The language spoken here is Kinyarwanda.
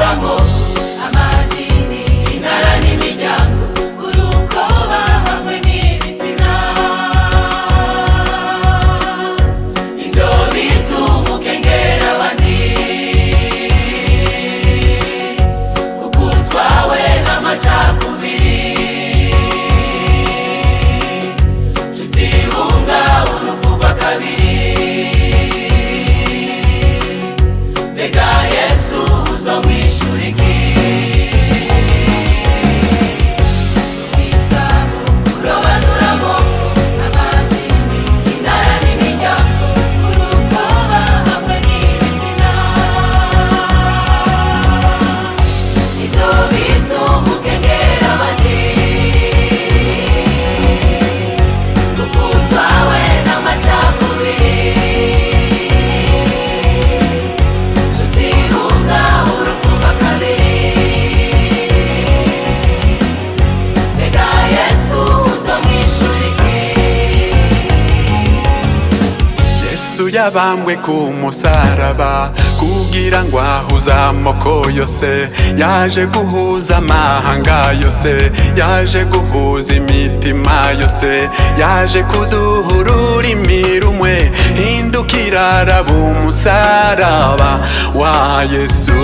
kurobanuramo amadini, intara n'imiryango, urukoba hamwe n'ibitsina. Ivyo bituma ukengera abandi, kuko utwawe n'amacakubiri. Nshuti hunga urupfu rwa kabiri, mbega Yesu uzomwishura iki? Ibitabo kurobanuramo amadini, intara n'imiryango, urukoba hamwe n'ibitsina. Ivyo bituma ukengera abandi, kuko utwawe n'amacakubiri. Nshuti hunga urupfu rwa kabiri, mbega Yesu uzomwishura iki? Yesu yabambwe ku musaraba kugira ngo ahuze amoko yose, yaje guhuza amahanga yose, yaje guhuza imitima yose, yaje kuduha ururimi rumwe, hindukira raba umusaraba wa Yesu.